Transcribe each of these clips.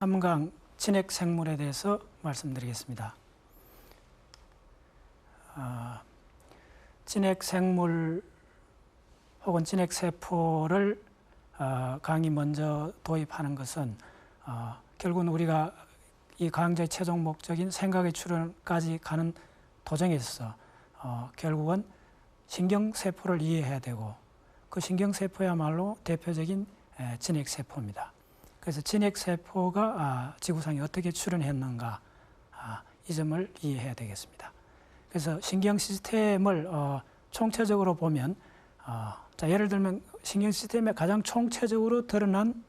3강 진핵 생물에 대해서 말씀드리겠습니다. 진핵 생물 혹은 진핵 세포를 강이 먼저 도입하는 것은 결국은 우리가 이 강좌의 최종 목적인 생각의 출현까지 가는 도정에 있어서 결국은 신경세포를 이해해야 되고 그 신경세포야말로 대표적인 진핵세포입니다. 그래서 진핵세포가 지구상에 어떻게 출현했는가 이 점을 이해해야 되겠습니다. 그래서 신경 시스템을 총체적으로 보면 자, 예를 들면 신경 시스템의 가장 총체적으로 드러난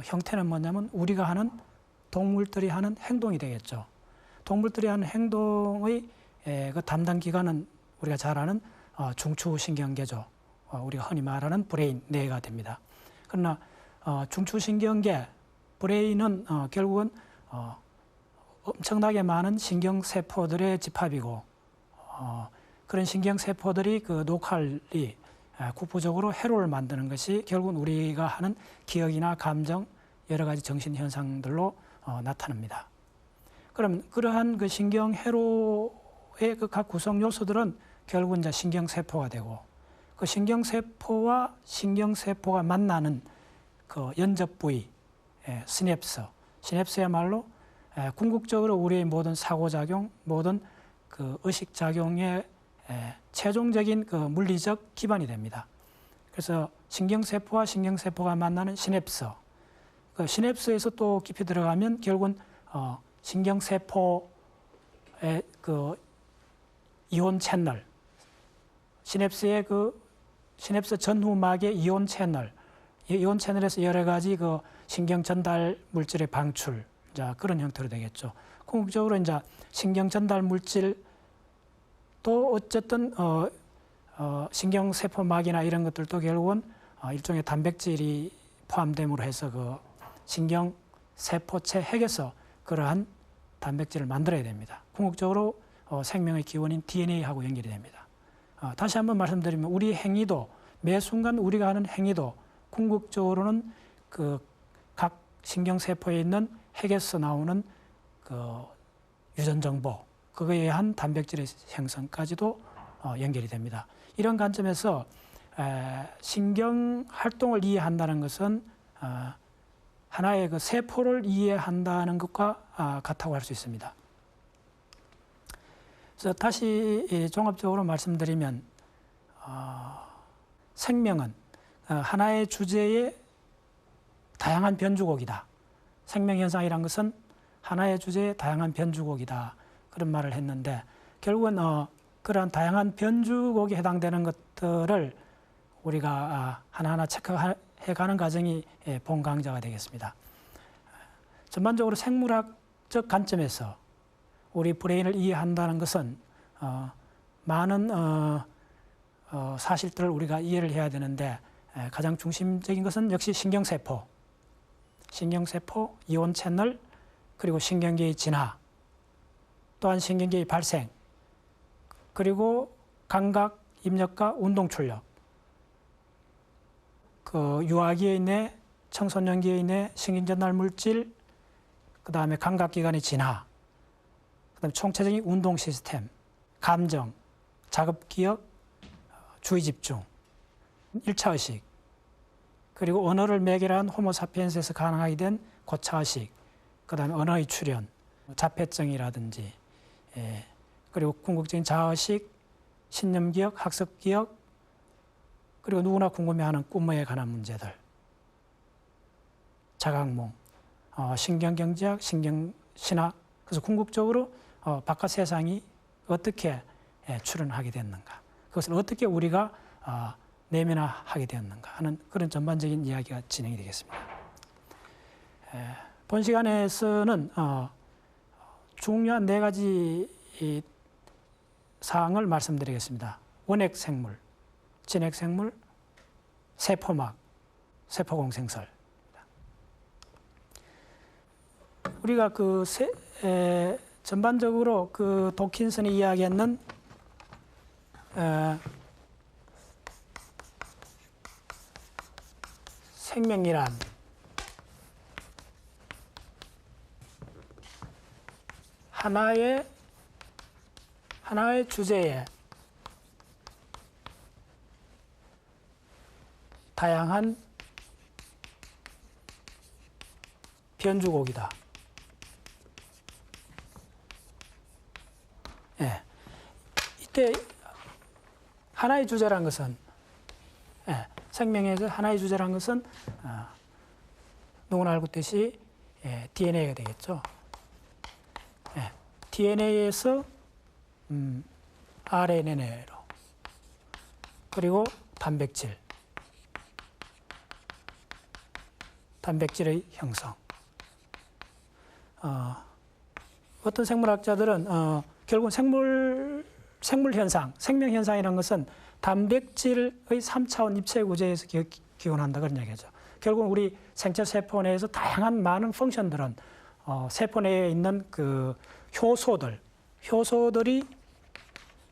형태는 뭐냐면 우리가 하는 동물들이 하는 행동이 되겠죠. 동물들이 하는 행동의 그 담당 기관은 우리가 잘 아는 중추신경계죠. 우리가 흔히 말하는 브레인 뇌가 됩니다. 그러나 중추신경계 브레인은 결국은 엄청나게 많은 신경세포들의 집합이고 그런 신경세포들이 그 녹할이 국부적으로 회로를 만드는 것이 결국은 우리가 하는 기억이나 감정 여러 가지 정신현상들로 나타납니다. 그럼 그러한 그 신경 회로의 그 각 구성 요소들은 결국은 이제 신경세포가 되고 그 신경세포와 신경세포가 만나는 그 연접 부위, 시냅스야말로 궁극적으로 우리의 모든 사고작용, 모든 그 의식작용의 최종적인 그 물리적 기반이 됩니다. 그래서 신경세포와 신경세포가 만나는 시냅스, 그 시냅스에서 또 깊이 들어가면 결국은 신경세포의 그 이온 채널, 시냅스의 그 시냅스 전후막의 이온 채널, 이온 채널에서 여러 가지 그 신경 전달 물질의 방출, 자 그런 형태로 되겠죠. 궁극적으로 이제 신경 전달 물질 또 어쨌든 신경 세포막이나 이런 것들도 결국은 일종의 단백질이 포함됨으로 해서 그 신경 세포체 핵에서 그러한 단백질을 만들어야 됩니다. 궁극적으로 생명의 기원인 DNA하고 연결이 됩니다. 다시 한번 말씀드리면 우리 행위도 매 순간 우리가 하는 행위도 궁극적으로는 그 각 신경세포에 있는 핵에서 나오는 그 유전 정보, 그거에 의한 단백질의 생성까지도 연결이 됩니다. 이런 관점에서 신경 활동을 이해한다는 것은 하나의 그 세포를 이해한다는 것과 같다고 할 수 있습니다. 그래서 다시 종합적으로 말씀드리면 생명은 하나의 주제의 다양한 변주곡이다. 생명현상이란 것은 하나의 주제의 다양한 변주곡이다. 그런 말을 했는데 결국은 그러한 다양한 변주곡에 해당되는 것들을 우리가 하나하나 체크해가는 과정이 본 강좌가 되겠습니다. 전반적으로 생물학적 관점에서 우리 브레인을 이해한다는 것은 많은 사실들을 우리가 이해를 해야 되는데 가장 중심적인 것은 역시 신경세포, 이온 채널, 그리고 신경계의 진화, 또한 신경계의 발생, 그리고 감각, 입력과 운동 출력, 그 유아기의 내, 청소년기의 내 신경전달 물질, 그 다음에 감각기관의 진화, 그 다음에 총체적인 운동 시스템, 감정, 자급기억, 주의집중, 1차 의식, 그리고 언어를 매개로 호모사피엔스에서 가능하게 된 고차의식, 그 다음에 언어의 출현, 자폐증이라든지, 그리고 궁극적인 자아의식, 신념기억, 학습기억, 그리고 누구나 궁금해하는 꿈에 관한 문제들, 자각몽, 신경경제학, 신경신학, 그래서 궁극적으로 바깥 세상이 어떻게 출현하게 됐는가, 그것을 어떻게 우리가 내면화하게 되었는가 하는 그런 전반적인 이야기가 진행이 되겠습니다. 본 시간에서는 중요한 4가지 사항을 말씀드리겠습니다. 원핵생물, 진핵생물, 세포막, 세포공생설. 우리가 그 전반적으로 그 도킨슨이 이야기했는 생명이란 하나의 주제에 다양한 변주곡이다. 예. 이때 하나의 주제란 것은 생명에서 하나의 주제란 것은 누구나 알고 있듯이 DNA가 되겠죠. DNA에서 RNA로 그리고 단백질의 형성. 어떤 생물학자들은 결국 생명 현상이라는 것은 단백질의 3차원 입체 구조에서 기원한다 그런 얘기죠. 결국 우리 생체 세포 내에서 다양한 많은 펑션들은 세포 내에 있는 그 효소들이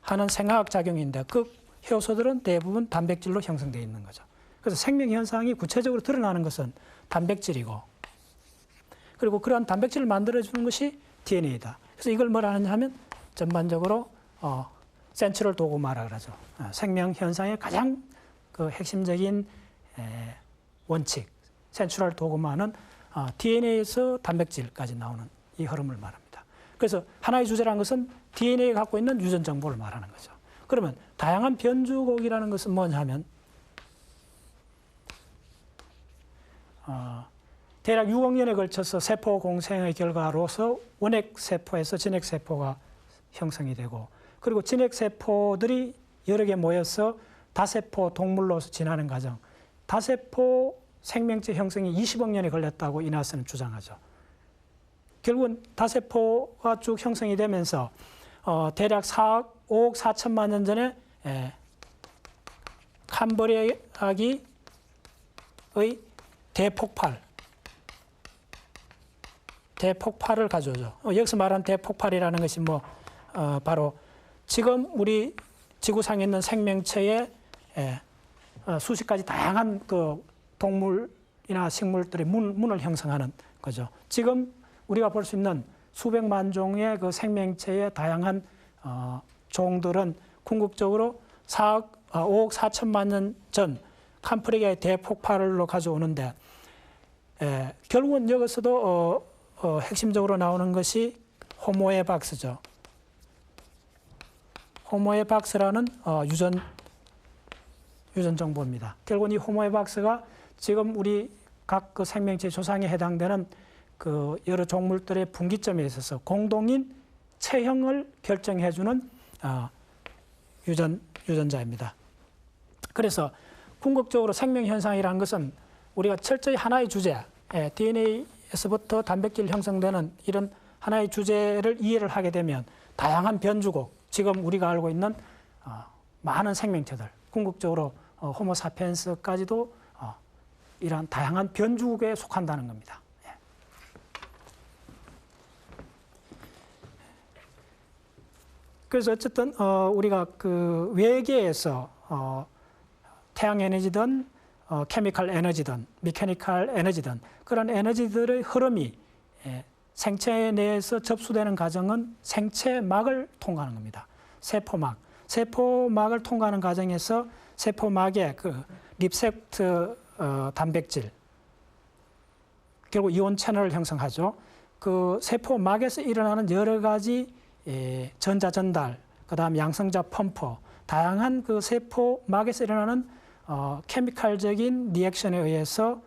하는 생화학 작용인데 그 효소들은 대부분 단백질로 형성되어 있는 거죠. 그래서 생명 현상이 구체적으로 드러나는 것은 단백질이고, 그리고 그러한 단백질을 만들어주는 것이 DNA다. 그래서 이걸 뭐라 하느냐 하면 전반적으로 센트럴 도그마라 그러죠. 생명 현상의 가장 그 핵심적인 원칙, 센트럴 도그마는 DNA에서 단백질까지 나오는 이 흐름을 말합니다. 그래서 하나의 주제라는 것은 DNA가 갖고 있는 유전 정보를 말하는 거죠. 그러면 다양한 변주곡이라는 것은 뭐냐 하면 대략 6억 년에 걸쳐서 세포 공생의 결과로서 원핵세포에서 진핵세포가 형성이 되고, 그리고 진핵세포들이 여러 개 모여서 다세포 동물로서 진화하는 과정, 다세포 생명체 형성이 20억 년이 걸렸다고 이나스는 주장하죠. 결국은 다세포가 쭉 형성이 되면서 대략 5억 4천만 년 전에 캄브리아기의 대폭발을 가져오죠. 여기서 말하는 대폭발이라는 것이 바로 지금 우리 지구상에 있는 생명체의 수십 가지 다양한 그 동물이나 식물들의 문을 형성하는 거죠. 지금 우리가 볼 수 있는 수백만 종의 그 생명체의 다양한 종들은 궁극적으로 5억 4천만 년 전 캄브리아의 대폭발로 가져오는데, 결국은 여기서도 핵심적으로 나오는 것이 호모 에박스죠. 호모 에박스라는 유전 정보입니다. 결국은 이 호모 에박스가 지금 우리 각 그 생명체 조상에 해당되는 그 여러 종물들의 분기점에 있어서 공동인 체형을 결정해주는 유전자입니다. 그래서 궁극적으로 생명 현상이라는 것은 우리가 철저히 하나의 주제, DNA에서부터 단백질 형성되는 이런 하나의 주제를 이해를 하게 되면 다양한 변주곡, 지금 우리가 알고 있는 많은 생명체들, 궁극적으로 호모사피엔스까지도 이러한 다양한 변주곡에 속한다는 겁니다. 그래서 어쨌든 우리가 그 외계에서 태양 에너지든 케미컬 에너지든 미케니컬 에너지든 그런 에너지들의 흐름이 생체 내에서 접수되는 과정은 생체막을 통과하는 겁니다. 세포막을 통과하는 과정에서 세포막에 그 리셉트 단백질, 결국 이온 채널을 형성하죠. 그 세포막에서 일어나는 여러 가지 전자 전달, 그다음 양성자 펌프, 다양한 그 세포막에서 일어나는 케미칼적인 리액션에 의해서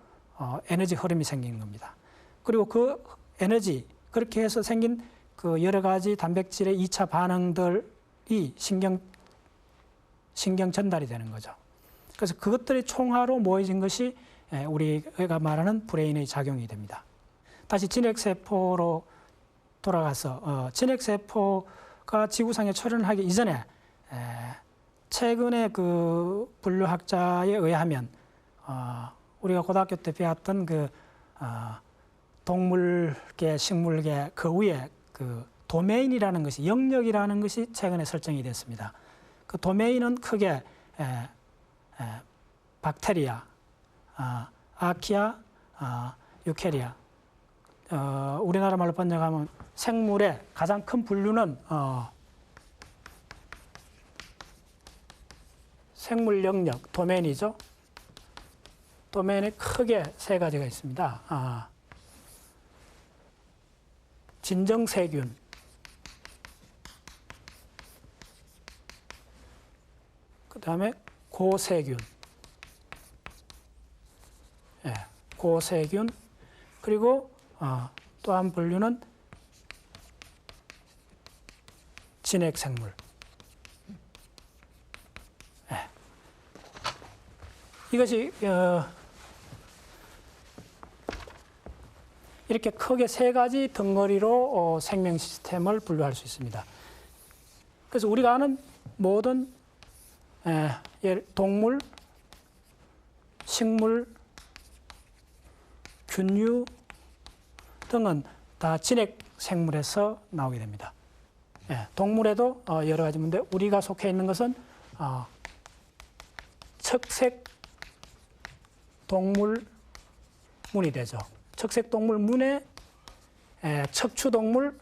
에너지 흐름이 생기는 겁니다. 그리고 그 에너지, 그렇게 해서 생긴 그 여러 가지 단백질의 2차 반응들이 신경 전달이 되는 거죠. 그래서 그것들이 총화로 모여진 것이 우리가 말하는 브레인의 작용이 됩니다. 다시 진핵세포로 돌아가서 진핵세포가 지구상에 출현하기 이전에 최근에 그 분류학자에 의하면 우리가 고등학교 때 배웠던 그 동물계, 식물계 그 위에 그 도메인이라는 것이, 영역이라는 것이 최근에 설정이 됐습니다. 그 도메인은 크게 박테리아, 아키아, 유케리아, 우리나라 말로 번역하면 생물의 가장 큰 분류는 생물 영역, 도메인이죠. 도메인이 크게 세 가지가 있습니다. 진정세균, 그 다음에 고세균, 고세균, 그리고 또 한 분류는 진핵생물. 이것이 이렇게 크게 세 가지 덩어리로 생명 시스템을 분류할 수 있습니다. 그래서 우리가 아는 모든 동물, 식물, 균류 등은 다 진핵 생물에서 나오게 됩니다. 동물에도 여러 가지 있는데 우리가 속해 있는 것은 척색 동물문이 되죠. 척색 동물문에 척추동물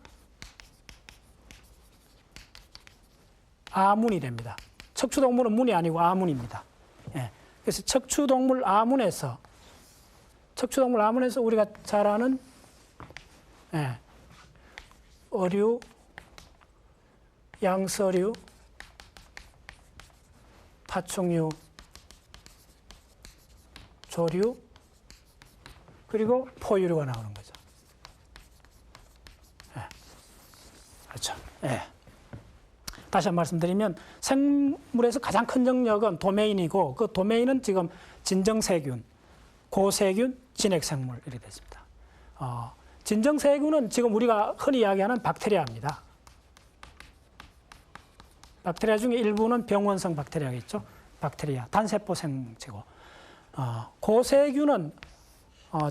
아문이 됩니다. 척추동물은 문이 아니고 아문입니다. 그래서 척추동물 아문에서 우리가 잘 아는 어류, 양서류, 파충류, 조류, 그리고 포유류가 나오는 거죠. 그렇죠. 다시 한 번 말씀드리면 생물에서 가장 큰 영역은 도메인이고 그 도메인은 지금 진정세균, 고세균, 진핵생물 이렇게 됐습니다. 진정세균은 지금 우리가 흔히 이야기하는 박테리아입니다. 박테리아 중에 일부는 병원성 박테리아가 있죠. 박테리아, 단세포 생체고. 고세균은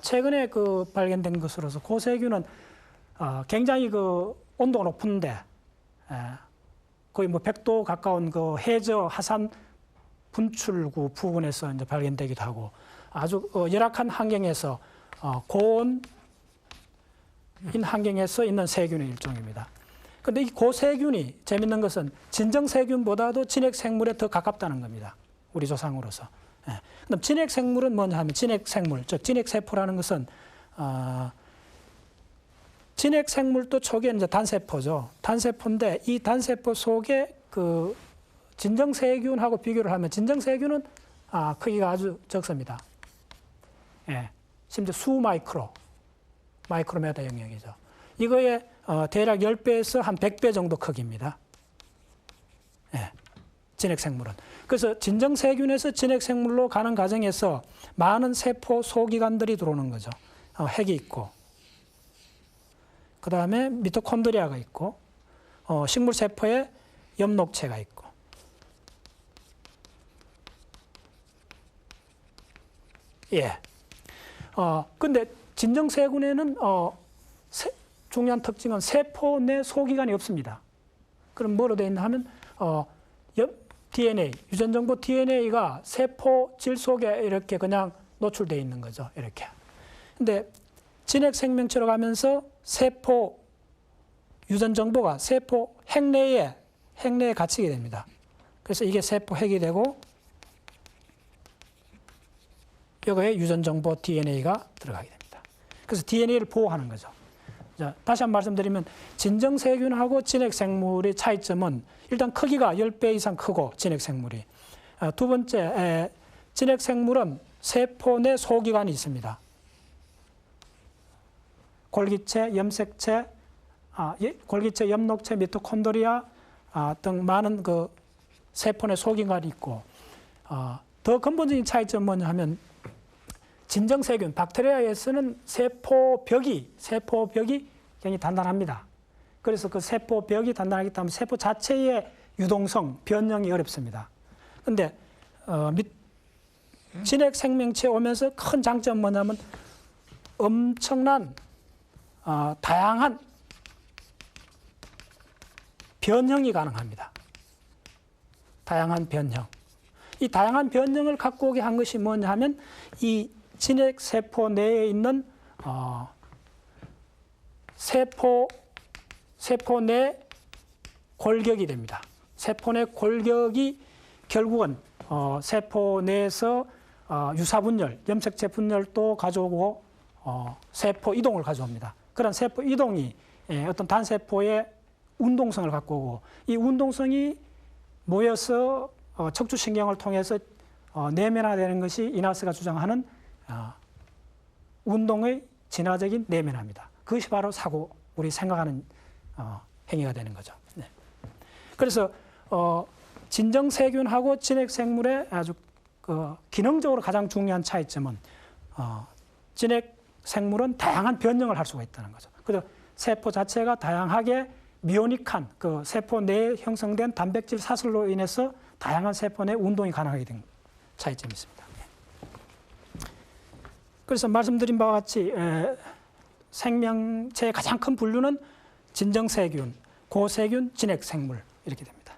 최근에 발견된 것으로서 고세균은 굉장히 온도가 높은데 거의 100도 가까운 해저 하산 분출구 부근에서 이제 발견되기도 하고 아주 열악한 환경에서 고온인 환경에서 있는 세균의 일종입니다. 그런데 이 고세균이 재밌는 것은 진정세균보다도 진핵생물에 더 가깝다는 겁니다. 우리 조상으로서. 그럼 진핵생물은 뭐냐 하면 진핵생물, 즉 진핵세포라는 것은 진핵생물도 초기에는 이제 단세포죠. 단세포인데 이 단세포 속에 진정세균하고 비교를 하면 진정세균은 크기가 아주 적습니다. 심지어 마이크로메다 영역이죠. 이거의 대략 10배에서 한 100배 정도 크기입니다. 진핵생물은. 그래서 진정세균에서 진핵생물로 가는 과정에서 많은 세포 소기관들이 들어오는 거죠. 핵이 있고, 그 다음에 미토콘드리아가 있고, 식물세포에 엽록체가 있고. 근데 진정세균에는 중요한 특징은 세포 내 소기관이 없습니다. 그럼 뭐로 되어 있나 하면 DNA, 유전정보 DNA가 세포 질 속에 이렇게 그냥 노출되어 있는 거죠. 이렇게. 근데 진핵 생명체로 가면서 세포 유전정보가 세포 핵내에 갇히게 됩니다. 그래서 이게 세포 핵이 되고 여기에 유전정보 DNA가 들어가게 됩니다. 그래서 DNA를 보호하는 거죠. 자, 다시 한 번 말씀드리면 진정세균하고 진핵생물의 차이점은 일단 크기가 10배 이상 크고 진핵생물이. 두 번째, 진핵생물은 세포 내 소기관이 있습니다. 골기체, 염색체, 골기체, 엽록체, 미토콘드리아 등 많은 세포 내 소기관이 있고 더 근본적인 차이점은 뭐냐 하면 진정세균, 박테리아에서는 세포벽이 굉장히 단단합니다. 그래서 그 세포벽이 단단하기 때문에 세포 자체의 유동성, 변형이 어렵습니다. 그런데 진핵 생명체에 오면서 큰 장점은 뭐냐면 엄청난 다양한 변형이 가능합니다. 다양한 변형. 이 다양한 변형을 갖고 오게 한 것이 뭐냐 하면 이 진핵 세포 내에 있는 세포 내 골격이 됩니다. 세포 내 골격이 결국은 세포 내에서 유사분열, 염색체 분열도 가져오고 세포 이동을 가져옵니다. 그런 세포 이동이 어떤 단세포의 운동성을 갖고 오고 이 운동성이 모여서 척추신경을 통해서 내면화되는 것이 이나스가 주장하는 운동의 진화적인 내면화입니다. 그것이 바로 사고, 우리 생각하는 행위가 되는 거죠. 네. 그래서 진정세균하고 진핵생물의 아주 기능적으로 가장 중요한 차이점은 진핵생물은 다양한 변형을 할 수가 있다는 거죠. 그래서 세포 자체가 다양하게 미오닉한 그 세포 내에 형성된 단백질 사슬로 인해서 다양한 세포 내 운동이 가능하게 된 차이점이 있습니다. 그래서 말씀드린 바와 같이 생명체의 가장 큰 분류는 진정세균, 고세균, 진핵생물 이렇게 됩니다.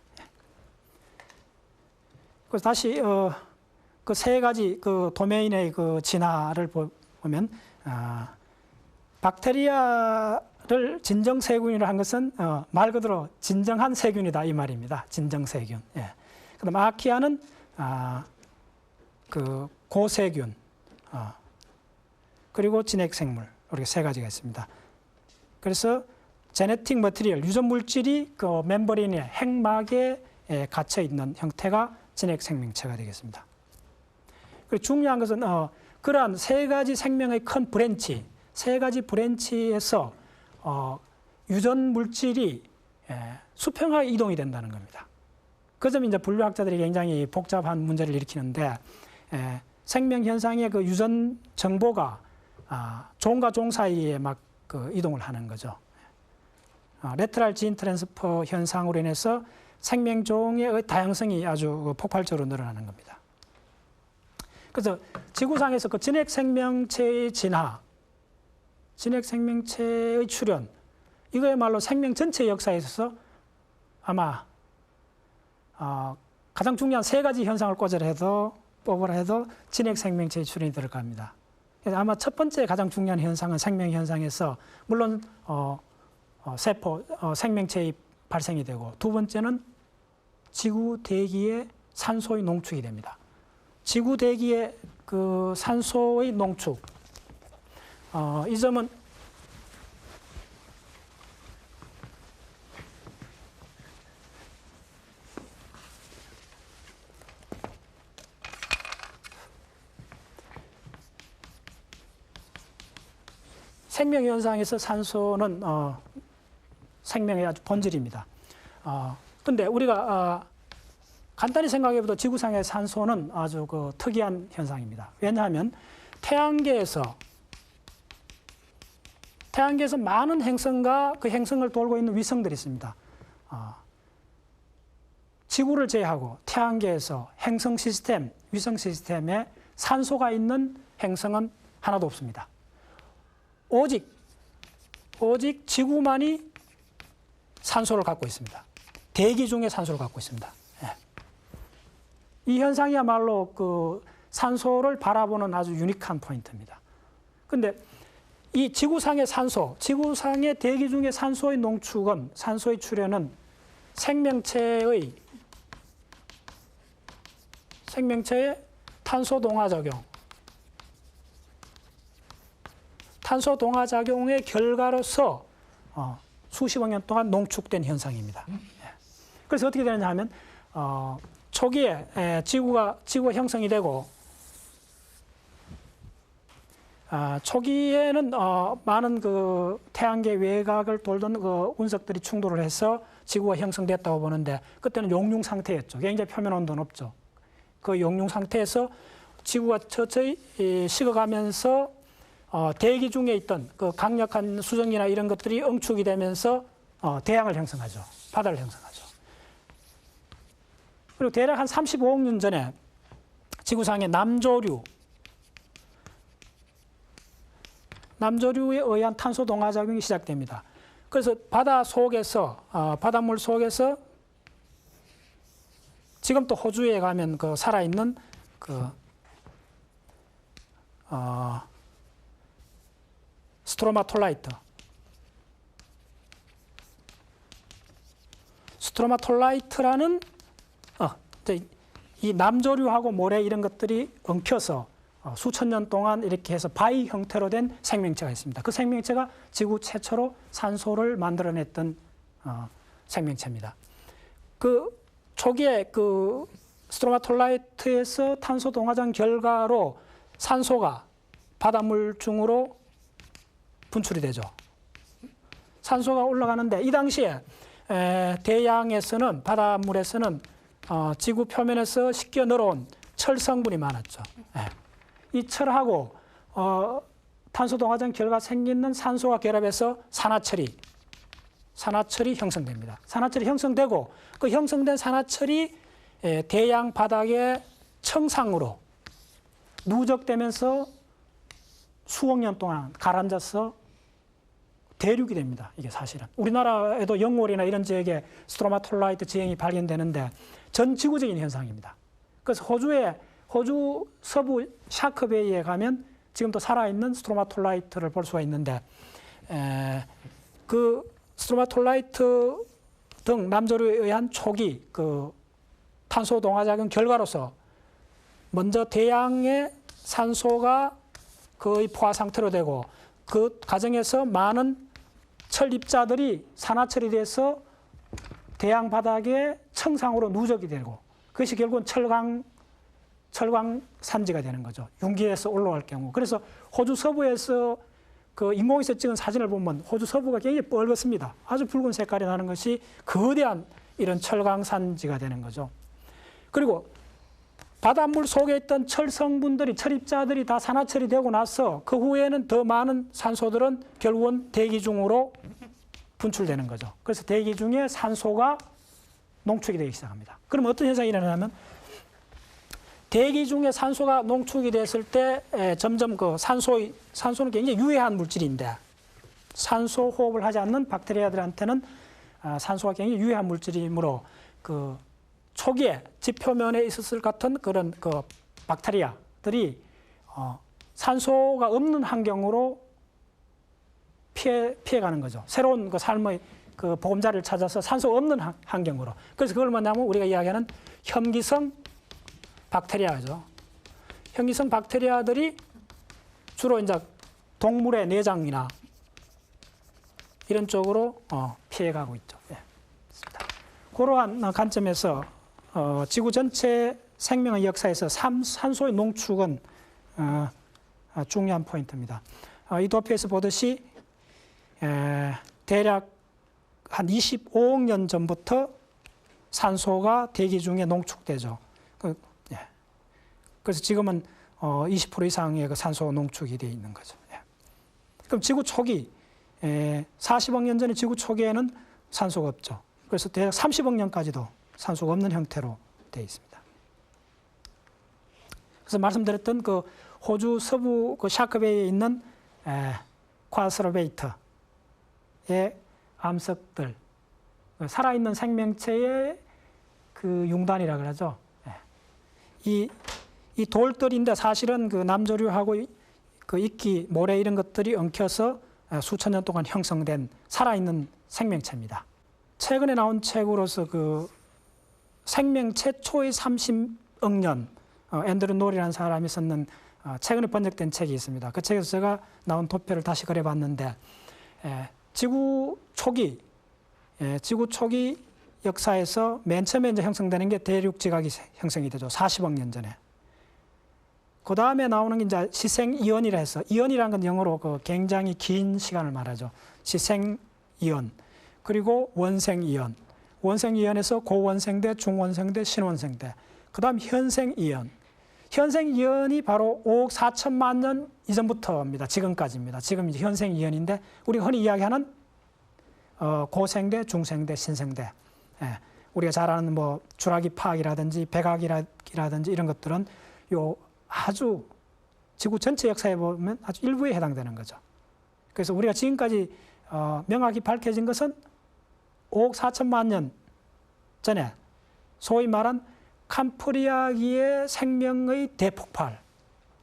그래서 다시 그 세 가지 그 도메인의 그 진화를 보면 박테리아를 진정세균이라 한 것은 말 그대로 진정한 세균이다 이 말입니다. 진정세균. 예. 그다음 아키아는 그 고세균, 그리고 진핵생물 이렇게 세 가지가 있습니다. 그래서 제네틱 머티리얼, 유전 물질이 그 멤버린의 핵막에 갇혀 있는 형태가 진핵 생명체가 되겠습니다. 그리고 중요한 것은 그러한 세 가지 생명의 큰 브랜치, 세 가지 브랜치에서 유전 물질이 수평하게 이동이 된다는 겁니다. 그 점이 이제 분류학자들이 굉장히 복잡한 문제를 일으키는데 생명 현상의 그 유전 정보가 종과 종 사이에 막 그 이동을 하는 거죠. 레트럴 진 트랜스퍼 현상으로 인해서 생명종의 다양성이 아주 폭발적으로 늘어나는 겁니다. 그래서 지구상에서 그 진핵 생명체의 진화, 진핵 생명체의 출현, 이거야말로 생명 전체의 역사에 있어서 아마 가장 중요한 세 가지 현상을 뽑으라 해도 진핵 생명체의 출현이 들어갈 겁니다. 그래서 아마 첫 번째 가장 중요한 현상은 생명 현상에서 물론 세포, 생명체의 발생이 되고 두 번째는 지구 대기의 산소의 농축이 됩니다. 지구 대기의 그 산소의 농축, 이 점은 생명 현상에서 산소는 생명의 아주 본질입니다. 근데 우리가 간단히 생각해봐도 지구상의 산소는 아주 그 특이한 현상입니다. 왜냐하면 태양계에서 많은 행성과 그 행성을 돌고 있는 위성들이 있습니다. 지구를 제외하고 태양계에서 행성 시스템, 위성 시스템에 산소가 있는 행성은 하나도 없습니다. 오직 지구만이 산소를 갖고 있습니다. 대기 중에 산소를 갖고 있습니다. 예. 이 현상이야말로 그 산소를 바라보는 아주 유니크한 포인트입니다. 그런데 이 지구상의 산소, 지구상의 대기 중의 산소의 농축은, 산소의 출현은 생명체의 탄소 동화작용의 결과로서 수십억 년 동안 농축된 현상입니다. 그래서 어떻게 되느냐 하면 초기에 지구가 형성이 되고 초기에는 많은 그 태양계 외곽을 돌던 그 운석들이 충돌을 해서 지구가 형성됐다고 보는데 그때는 용융 상태였죠. 굉장히 표면 온도는 없죠. 그 용융 상태에서 지구가 서서히 식어가면서 대기 중에 있던 그 강력한 수증기나 이런 것들이 응축이 되면서 대양을 형성하죠. 바다를 형성하죠. 그리고 대략 한 35억 년 전에 지구상의 남조류에 의한 탄소 동화작용이 시작됩니다. 그래서 바닷물 속에서 지금 또 호주에 가면 그 살아있는 그 스트로마톨라이트, 스트로마톨라이트라는 이 남조류하고 모래 이런 것들이 엉켜서 수천 년 동안 이렇게 해서 바위 형태로 된 생명체가 있습니다. 그 생명체가 지구 최초로 산소를 만들어냈던 생명체입니다. 그 초기에 그 스트로마톨라이트에서 탄소 동화장 결과로 산소가 바닷물 중으로 분출이 되죠. 산소가 올라가는데 이 당시에 대양에서는 바닷물에서는 지구 표면에서 씻겨 늘어온 철 성분이 많았죠. 이 철하고 탄소 동화장 결과 생기는 산소가 결합해서 산화철이 형성됩니다. 산화철이 형성되고 그 형성된 산화철이 대양 바닥의 청상으로 누적되면서 수억 년 동안 가라앉아서 대륙이 됩니다. 이게 사실은. 우리나라에도 영월이나 이런 지역에 스트로마톨라이트 지형이 발견되는데 전 지구적인 현상입니다. 그래서 호주 서부 샤크베이에 가면 지금도 살아있는 스트로마톨라이트를 볼 수가 있는데 그 스트로마톨라이트 등 남조류에 의한 초기 그 탄소 동화작용 결과로서 먼저 대양의 산소가 거의 포화 상태로 되고 그 과정에서 많은 철 입자들이 산화철이 돼서 대양 바닥에 청상으로 누적이 되고 그것이 결국은 철강 산지가 되는 거죠. 융기에서 올라갈 경우. 그래서 호주 서부에서 그 인공위성 찍은 사진을 보면 호주 서부가 굉장히 뻘겋습니다. 아주 붉은 색깔이 나는 것이 거대한 이런 철강 산지가 되는 거죠. 그리고 바닷물 속에 있던 철 성분들이, 철 입자들이 다 산화철이 되고 나서 그 후에는 더 많은 산소들은 결국은 대기 중으로 분출되는 거죠. 그래서 대기 중에 산소가 농축이 되기 시작합니다. 그럼 어떤 현상이 일어나냐면 대기 중에 산소가 농축이 됐을 때 점점 그 산소는 굉장히 유해한 물질인데 산소 호흡을 하지 않는 박테리아들한테는 산소가 굉장히 유해한 물질이므로 그 초기에 지표면에 있었을 같은 그런 그 박테리아들이 산소가 없는 환경으로 피해가는 거죠. 새로운 그 삶의 그 보금자리를 찾아서 산소가 없는 환경으로. 그래서 그걸 뭐냐면 우리가 이야기하는 혐기성 박테리아죠. 혐기성 박테리아들이 주로 이제 동물의 내장이나 이런 쪽으로 피해가고 있죠. 예. 그러한 관점에서 지구 전체 생명의 역사에서 산소의 농축은 중요한 포인트입니다. 이 도표에서 보듯이 대략 한 25억 년 전부터 산소가 대기 중에 농축되죠. 그래서 지금은 20% 이상의 그 산소 농축이 되어 있는 거죠. 그럼 지구 초기, 40억 년 전에 지구 초기에는 산소가 없죠. 그래서 대략 30억 년까지도 산소가 없는 형태로 되어 있습니다. 그래서 말씀드렸던 그 호주 서부 그 샤크베이에 있는 콰스러베이트의 암석들, 살아있는 생명체의 그 융단이라 그러죠. 이 돌들인데 사실은 그 남조류하고 그 이끼, 모래 이런 것들이 엉켜서 수천 년 동안 형성된 살아있는 생명체입니다. 최근에 나온 책으로서 그 생명 최초의 30억 년, 앤드류 놀이라는 사람이 썼는 최근에 번역된 책이 있습니다. 그 책에서 제가 나온 도표를 다시 그려봤는데 지구 초기 역사에서 맨 처음에 이제 형성되는 게 대륙 지각이 형성이 되죠. 40억 년 전에. 그 다음에 나오는 게 이제 시생이온이라 해서, 이온이라는 건 영어로 그 굉장히 긴 시간을 말하죠. 시생이온. 그리고 원생이온. 원생이온에서 고원생대, 중원생대, 신원생대. 그 다음 현생이온. 현생이온이 바로 5억 4천만 년 이전부터입니다. 지금까지입니다. 지금 이제 현생이온인데 우리가 흔히 이야기하는 고생대, 중생대, 신생대. 우리가 잘 아는 뭐 주라기 파악이라든지 백악이라든지 이런 것들은 요 아주 지구 전체 역사에 보면 아주 일부에 해당되는 거죠. 그래서 우리가 지금까지 명확히 밝혀진 것은 5억 4천만 년 전에 소위 말한 캄프리아기의 생명의 대폭발,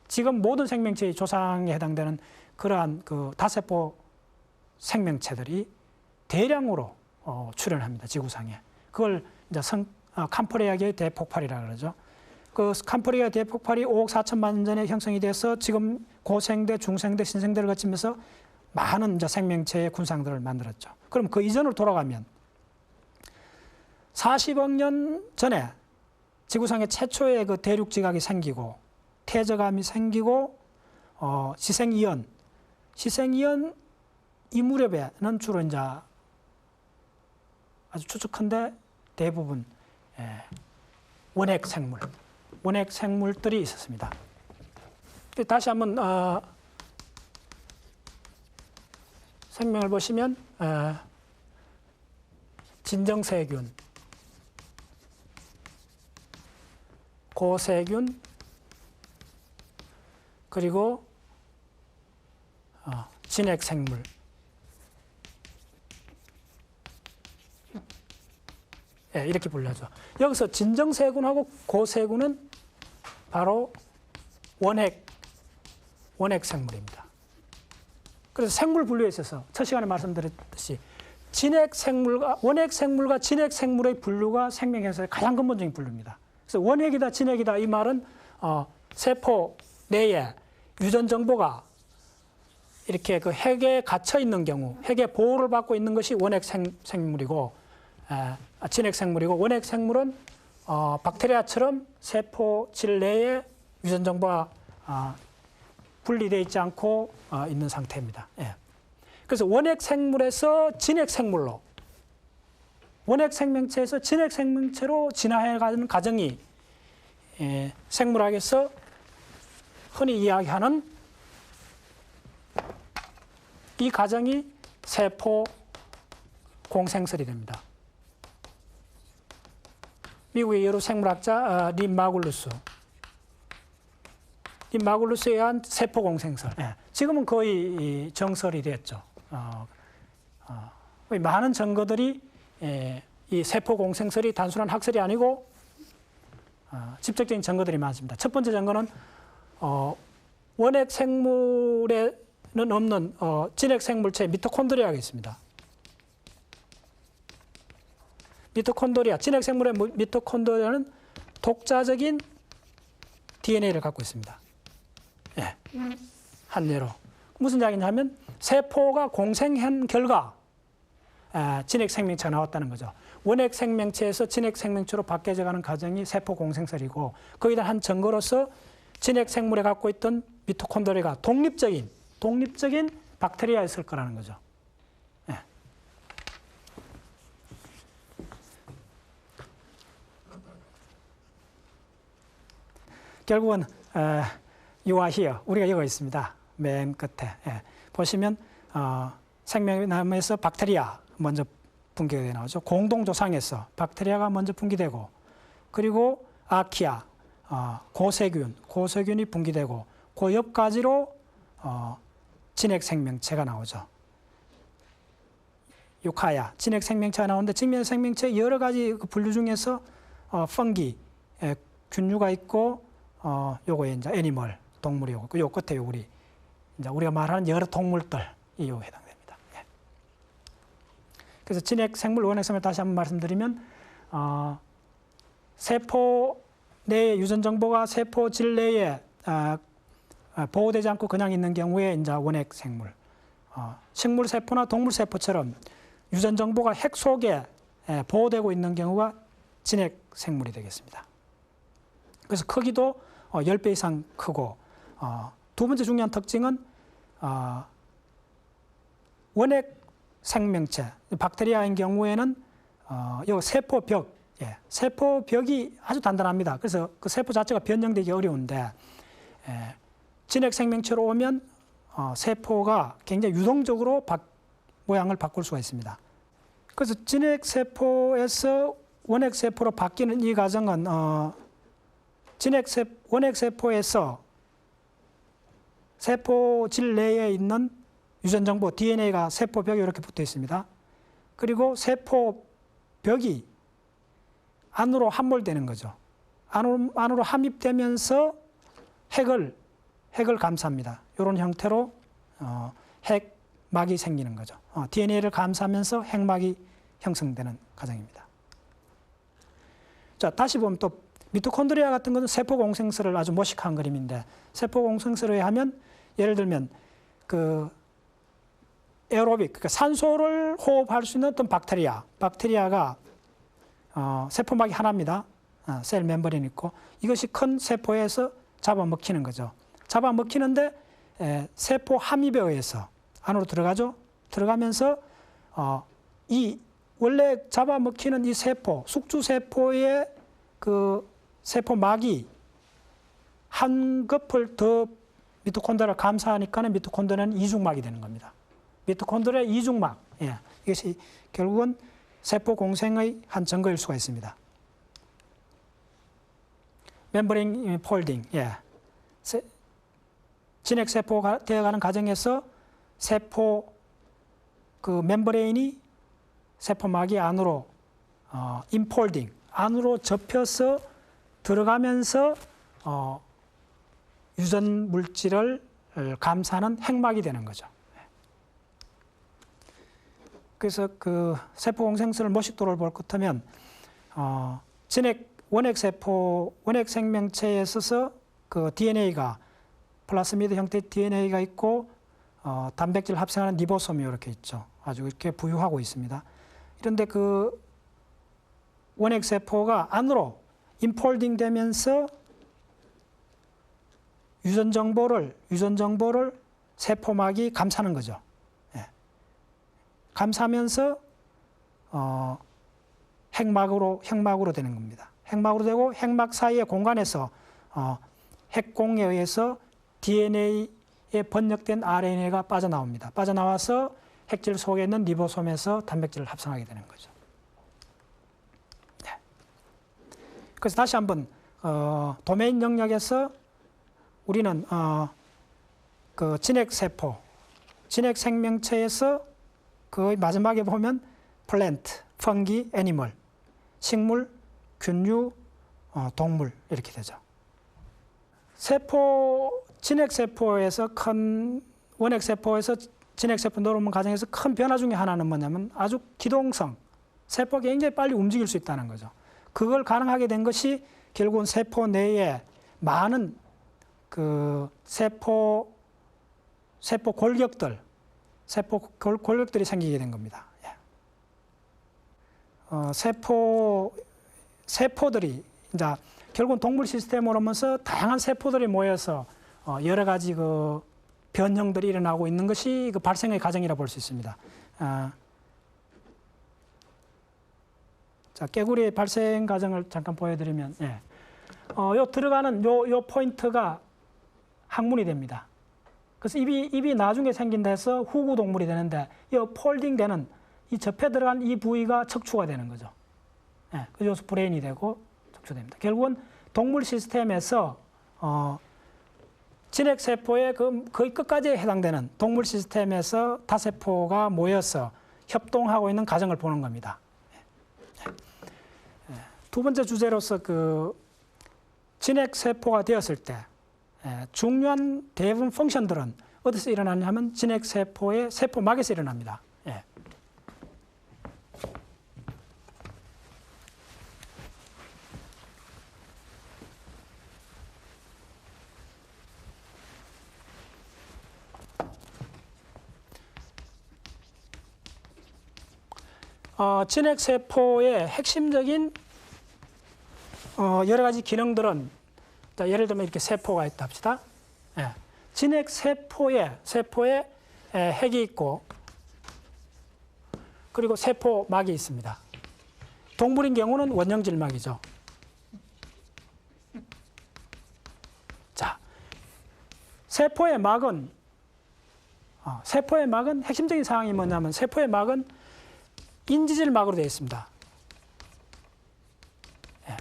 지금 모든 생명체의 조상에 해당되는 그러한 그 다세포 생명체들이 대량으로 출현합니다. 지구상에. 그걸 이제 캄프레아계의 대폭발이라 그러죠. 그 캄프레아 대폭발이 5억 4천만 년 전에 형성이 돼서 지금 고생대, 중생대, 신생대를 거치면서 많은 이제 생명체의 군상들을 만들었죠. 그럼 그 이전으로 돌아가면 40억 년 전에 지구상에 최초의 그 대륙지각이 생기고 태저감이 생기고 시생이온 이 무렵에는 주로 이제 아주 추측한데 대부분 원핵 생물들이 있었습니다. 다시 한번 생명을 보시면 진정세균, 고세균, 그리고 진핵생물, 이렇게 불려죠. 여기서 진정세균하고 고세균은 바로 원핵생물입니다. 그래서 생물 분류에 있어서 첫 시간에 말씀드렸듯이 원핵생물과 진핵생물의 분류가 생명에서의 가장 근본적인 분류입니다. 그래서 원핵이다, 진핵이다 이 말은 세포 내에 유전 정보가 이렇게 그 핵에 갇혀 있는 경우, 핵의 보호를 받고 있는 것이 원핵생물이고, 진핵생물이고, 원핵생물은 박테리아처럼 세포 질 내에 유전 정보가 분리되어 있지 않고 있는 상태입니다. 그래서 원핵생물에서 진핵생물로, 원핵생명체에서 진핵생명체로 진화해가는 과정이 생물학에서 흔히 이야기하는 이 과정이 세포 공생설이 됩니다. 미국의 여러 생물학자 린 마굴루스에 의한 세포 공생설. 지금은 거의 정설이 됐죠. 많은 증거들이 이 세포 공생설이 단순한 학설이 아니고 직접적인 증거들이 많습니다. 첫 번째 증거는 원핵 생물에는 없는 진핵 생물체 미토콘드리아가 있습니다. 미토콘드리아, 진핵 생물의 미토콘드리아는 독자적인 DNA를 갖고 있습니다. 한 예로. 무슨 이야기냐면 세포가 공생한 결과 진핵 생명체가 나왔다는 거죠. 원핵 생명체에서 진핵 생명체로 바뀌어져가는 과정이 세포 공생설이고 거기다 한 증거로서 진핵 생물에 갖고 있던 미토콘드리아가 독립적인 박테리아였을 거라는 거죠. 결국은 you are here. 우리가 여기 있습니다. 맨 끝에. 보시면 생명나무에서 박테리아 먼저 분기가 나오죠. 공동조상에서 박테리아가 먼저 분기되고 그리고 아키아, 고세균이 분기되고 그 옆가지로 진핵 생명체가 나오죠. 유카야, 진핵 생명체가 나오는데 진핵 생명체 여러 가지 분류 중에서 펑기, 균류가 있고 요거에 이제 애니멀, 동물이고 요 끝에 우리 이제 우리가 말하는 여러 동물들이 요 해당됩니다. 그래서 진핵 생물, 원핵 생물 다시 한번 말씀드리면 세포 내의 유전 정보가 세포 질 내에 보호되지 않고 그냥 있는 경우에 이제 원핵 생물, 식물 세포나 동물 세포처럼 유전 정보가 핵 속에 보호되고 있는 경우가 진핵 생물이 되겠습니다. 그래서 크기도 10배 이상 크고 두 번째 중요한 특징은 원핵 생명체, 박테리아인 경우에는 요 세포벽, 세포벽이 아주 단단합니다. 그래서 그 세포 자체가 변형되기 어려운데 진핵 생명체로 오면 세포가 굉장히 유동적으로 모양을 바꿀 수가 있습니다. 그래서 진핵 세포에서 원핵 세포로 바뀌는 이 과정은 원핵 세포에서 세포질 내에 있는 유전 정보 DNA가 세포벽에 이렇게 붙어 있습니다. 그리고 세포벽이 안으로 함몰되는 거죠. 안으로 함입되면서 핵을 감쌉니다. 이런 형태로 핵막이 생기는 거죠. DNA를 감싸면서 핵막이 형성되는 과정입니다. 자, 다시 보면 또 미토콘드리아 같은 것은 세포 공생설을 아주 모식한 그림인데, 세포 공생설에 하면 예를 들면 그 에어로빅, 그러니까 산소를 호흡할 수 있는 어떤 박테리아가 세포막이 하나입니다. 셀 멤버린 있고, 이것이 큰 세포에서 잡아먹히는 거죠. 잡아먹히는데 세포 함입에 의해서 안으로 들어가죠. 들어가면서 이 원래 잡아먹히는 이 세포, 숙주세포의 그 세포막이 한 겹을 더 미토콘드리아를 감싸니까는 미토콘드리아는 이중막이 되는 겁니다. 미토콘드리아 이중막, 예, 이것이 결국은 세포 공생의 한 증거일 수가 있습니다. 멤브레인 폴딩, 예, 진핵세포가 되어가는 과정에서 세포 그 멤브레인이 세포막이 안으로 인폴딩, 안으로 접혀서 들어가면서 유전 물질을 감싸는 핵막이 되는 거죠. 그래서 그 세포 공생설을 모식도를 볼 것 같으면 원핵 세포, 원핵 생명체에 있어서 그 DNA가 플라스미드 형태의 DNA가 있고 단백질 합성하는 리보솜이 이렇게 있죠. 아주 이렇게 부유하고 있습니다. 그런데 그 원핵 세포가 안으로 인폴딩 되면서 유전 정보를 세포막이 감싸는 거죠. 예. 감싸면서 핵막으로 되는 겁니다. 핵막으로 되고 핵막 사이의 공간에서 핵공에 의해서 DNA에 번역된 RNA가 빠져나옵니다. 빠져나와서 핵질 속에 있는 리보솜에서 단백질을 합성하게 되는 거죠. 네. 그래서 다시 한번 도메인 영역에서 우리는 그 진핵세포, 진핵 생명체에서 그 마지막에 보면 플랜트, 펑기, 애니멀, 식물, 균류, 동물 이렇게 되죠. 진핵세포에서 큰 원핵세포에서 진핵세포 넘어오는 과정에서 큰 변화 중에 하나는 뭐냐면 아주 기동성, 세포가 굉장히 빨리 움직일 수 있다는 거죠. 그걸 가능하게 된 것이 결국은 세포 내에 많은 그 세포 골격들이 생기게 된 겁니다. 예. 세포들이 이제 결국은 동물 시스템으로 오면서 다양한 세포들이 모여서 여러 가지 그 변형들이 일어나고 있는 것이 그 발생의 과정이라 볼 수 있습니다. 자, 깨구리의 발생 과정을 잠깐 보여드리면, 예. 요 들어가는 요 포인트가 항문이 됩니다. 그래서 입이 나중에 생긴다 해서 후구 동물이 되는데, 이 폴딩 되는 이 접해 들어간 이 부위가 척추가 되는 거죠. 예. 그래서 브레인이 되고 척추됩니다. 결국은 동물 시스템에서 진핵세포의 거의 끝까지 해당되는 동물 시스템에서 다세포가 모여서 협동하고 있는 과정을 보는 겁니다. 두 번째 주제로서 그 진핵세포가 되었을 때 중요한 대부분 펑션들은 어디서 일어나냐 하면 진핵세포의 세포막에서 일어납니다. 예. 진핵세포의 핵심적인 여러 가지 기능들은, 자, 예를 들면 이렇게 세포가 있다 합시다. 예. 진핵세포에 핵이 있고, 그리고 세포막이 있습니다. 동물인 경우는 원형질막이죠. 자, 세포의 막은 핵심적인 사항이 뭐냐면 세포의 막은 인지질막으로 되어 있습니다. 예.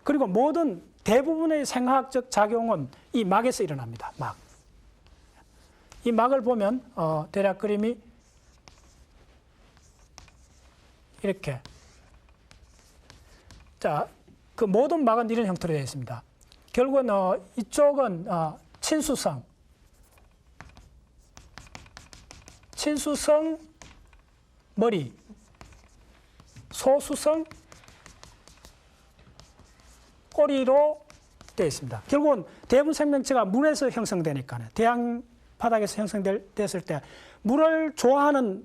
그리고 모든 대부분의 생화학적 작용은 이 막에서 일어납니다. 막. 이 막을 보면 대략 그림이 이렇게. 자, 그 모든 막은 이런 형태로 되어 있습니다. 결국은 이쪽은 친수성 머리, 소수성 꼬리로 되어 있습니다. 결국은 대부분 생명체가 물에서 형성되니까요. 대양 바닥에서 형성됐을 때 물을 좋아하는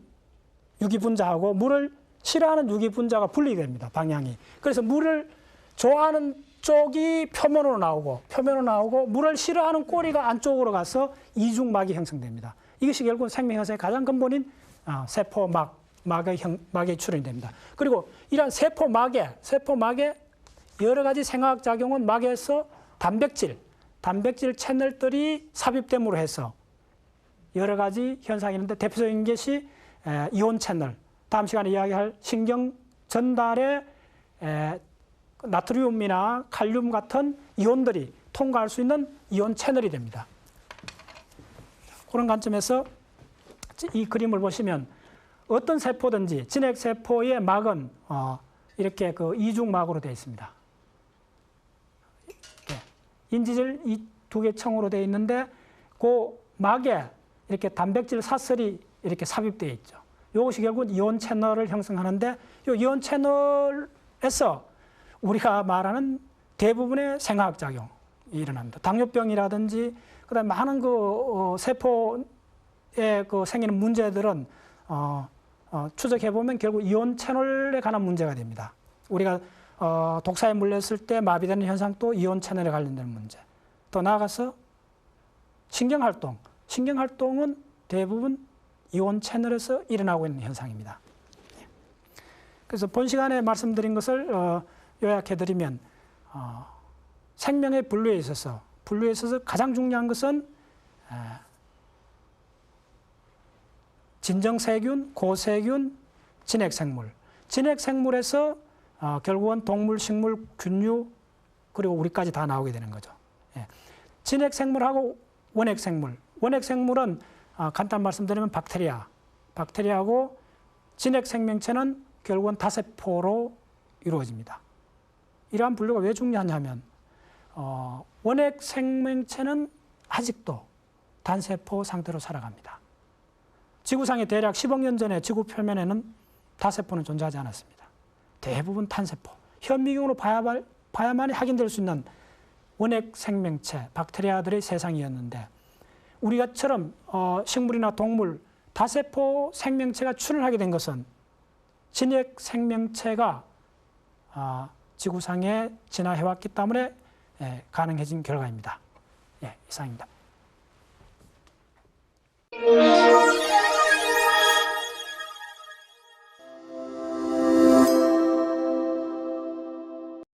유기분자하고 물을 싫어하는 유기분자가 분리됩니다. 방향이. 그래서 물을 좋아하는 쪽이 표면으로 나오고 물을 싫어하는 꼬리가 안쪽으로 가서 이중막이 형성됩니다. 이것이 결국은 생명 형성의 가장 근본인 세포막의 출현이 됩니다. 그리고 이러한 세포막에 여러 가지 생화학 작용은 막에서 단백질 채널들이 삽입됨으로 해서 여러 가지 현상이 있는데 대표적인 것이 이온 채널, 다음 시간에 이야기할 신경 전달에 나트륨이나 칼륨 같은 이온들이 통과할 수 있는 이온 채널이 됩니다. 그런 관점에서 이 그림을 보시면 어떤 세포든지 진핵세포의 막은 이렇게 그 이중막으로 되어 있습니다. 인지질 이 두 개 층으로 되어 있는데 그 막에 이렇게 단백질 사슬이 이렇게 삽입되어 있죠. 이것이 결국 이온 채널을 형성하는데 이 이온 채널에서 우리가 말하는 대부분의 생화학 작용이 일어납니다. 당뇨병이라든지 그다음에 많은 그 세포에 그 생기는 문제들은 추적해 보면 결국 이온 채널에 관한 문제가 됩니다. 우리가 독사에 물렸을 때 마비되는 현상도 이온 채널에 관련된 문제. 더 나아가서 신경활동은 대부분 이온 채널에서 일어나고 있는 현상입니다. 그래서 본 시간에 말씀드린 것을 요약해드리면 생명의 분류에 있어서 가장 중요한 것은 진정세균, 고세균, 진핵생물. 진핵생물에서 결국은 동물, 식물, 균류 그리고 우리까지 다 나오게 되는 거죠. 진핵생물하고 원핵생물. 원핵생물은 간단 말씀드리면 박테리아하고 진핵생명체는 결국은 다세포로 이루어집니다. 이러한 분류가 왜 중요하냐면 원핵생명체는 아직도 단세포 상태로 살아갑니다. 지구상에 대략 10억 년 전에 지구 표면에는 다세포는 존재하지 않았습니다. 대부분 탄세포, 현미경으로 봐야만이 확인될 수 있는 원핵 생명체, 박테리아들의 세상이었는데 우리가처럼 식물이나 동물, 다세포 생명체가 출현하게 된 것은 진핵 생명체가 지구상에 진화해왔기 때문에 가능해진 결과입니다. 이상입니다.